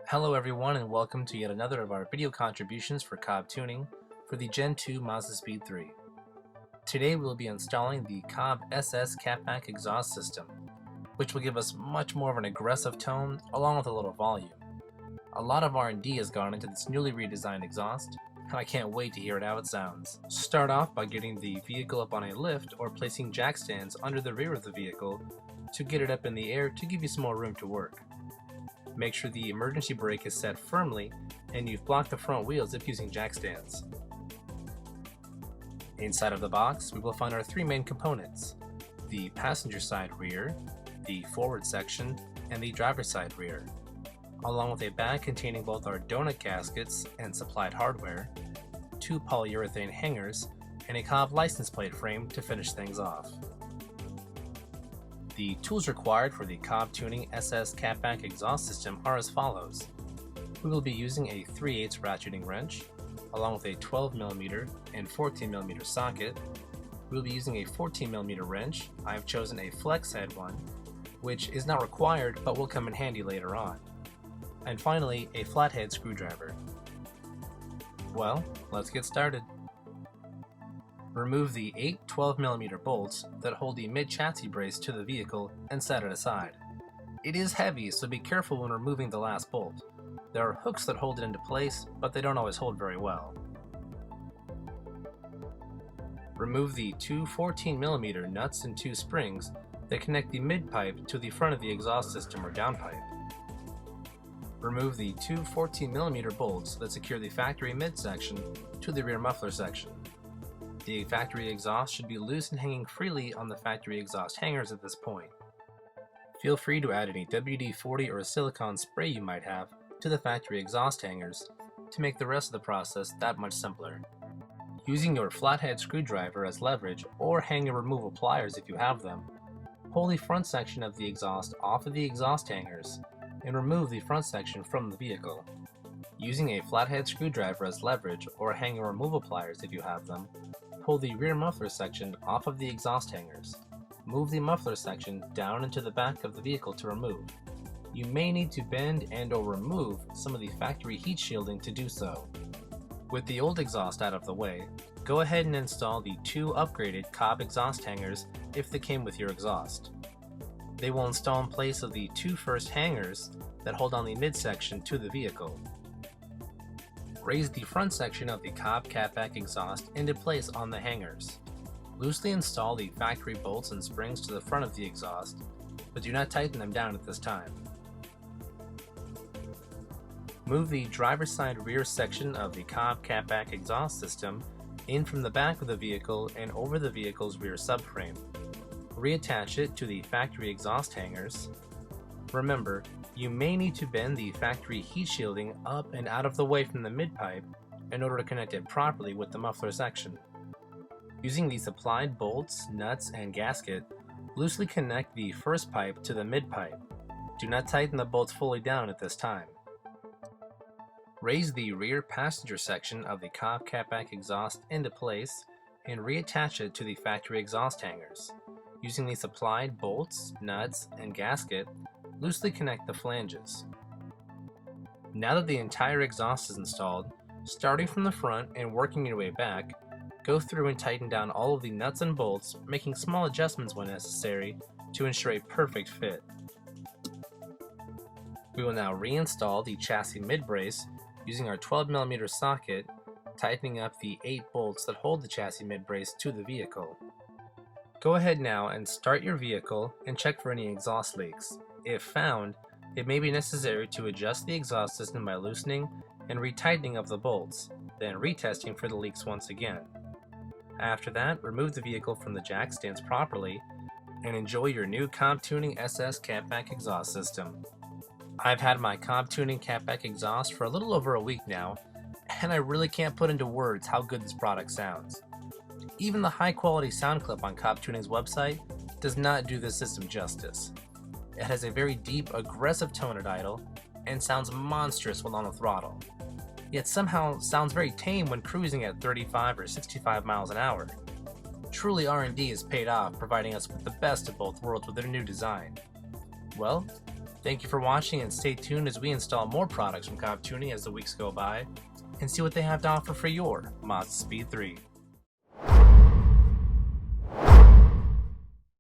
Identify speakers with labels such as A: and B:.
A: Hello everyone, and welcome to yet another of our video contributions for COBB tuning for the Gen 2 MAZDASPEED3. Today we will be installing the COBB SS Catback exhaust system, which will give us much more of an aggressive tone along with a little volume. A lot of R&D has gone into this newly redesigned exhaust, and I can't wait to hear how it sounds. Start off by getting the vehicle up on a lift or placing jack stands under the rear of the vehicle to get it up in the air to give you some more room to work. Make sure the emergency brake is set firmly and you've blocked the front wheels if using jack stands. Inside of the box, we will find our three main components: the passenger side rear, the forward section, and the driver's side rear, along with a bag containing both our donut gaskets and supplied hardware, two polyurethane hangers, and a COBB license plate frame to finish things off. The tools required for the COBB Tuning SS Catback exhaust system are as follows. We will be using a 3/8 ratcheting wrench, along with a 12mm and 14mm socket. We will be using a 14mm wrench. I have chosen a flex head one, which is not required but will come in handy later on. And finally, a flathead screwdriver. Well, let's get started. Remove the 8 12mm bolts that hold the mid-chassis brace to the vehicle and set it aside. It is heavy, so be careful when removing the last bolt. There are hooks that hold it into place, but they don't always hold very well. Remove the two 14mm nuts and two springs that connect the mid-pipe to the front of the exhaust system or downpipe. Remove the two 14mm bolts that secure the factory midsection to the rear muffler section. The factory exhaust should be loose and hanging freely on the factory exhaust hangers at this point. Feel free to add any WD-40 or silicone spray you might have to the factory exhaust hangers to make the rest of the process that much simpler. Using your flathead screwdriver as leverage or hanger removal pliers if you have them, pull the front section of the exhaust off of the exhaust hangers and remove the front section from the vehicle. Using a flathead screwdriver as leverage or hanger removal pliers if you have them, pull the rear muffler section off of the exhaust hangers. Move the muffler section down into the back of the vehicle to remove. You may need to bend and or remove some of the factory heat shielding to do so. With the old exhaust out of the way, go ahead and install the two upgraded COBB exhaust hangers if they came with your exhaust. They will install in place of the two first hangers that hold on the midsection to the vehicle. Raise the front section of the COBB Catback exhaust into place on the hangers. Loosely install the factory bolts and springs to the front of the exhaust, but do not tighten them down at this time. Move the driver's side rear section of the COBB Catback exhaust system in from the back of the vehicle and over the vehicle's rear subframe. Reattach it to the factory exhaust hangers. Remember, you may need to bend the factory heat shielding up and out of the way from the mid-pipe in order to connect it properly with the muffler section. Using the supplied bolts, nuts, and gasket, loosely connect the first pipe to the mid-pipe. Do not tighten the bolts fully down at this time. Raise the rear passenger section of the COBB Catback exhaust into place and reattach it to the factory exhaust hangers. Using the supplied bolts, nuts, and gasket, loosely connect the flanges. Now that the entire exhaust is installed, starting from the front and working your way back, go through and tighten down all of the nuts and bolts, making small adjustments when necessary to ensure a perfect fit. We will now reinstall the chassis mid-brace using our 12mm socket, tightening up the 8 bolts that hold the chassis mid-brace to the vehicle. Go ahead now and start your vehicle and check for any exhaust leaks. If found, it may be necessary to adjust the exhaust system by loosening and retightening of the bolts, then retesting for the leaks once again. After that, remove the vehicle from the jack stands properly and enjoy your new COBB Tuning SS Catback exhaust system. I've had my COBB Tuning Catback exhaust for a little over a week now, and I really can't put into words how good this product sounds. Even the high quality sound clip on COBB Tuning's website does not do this system justice. It has a very deep, aggressive tone at idle, and sounds monstrous when on the throttle, yet somehow sounds very tame when cruising at 35 or 65 miles an hour. Truly, R&D has paid off, providing us with the best of both worlds with their new design. Well, thank you for watching, and stay tuned as we install more products from COBB Tuning as the weeks go by and see what they have to offer for your MAZDASPEED3.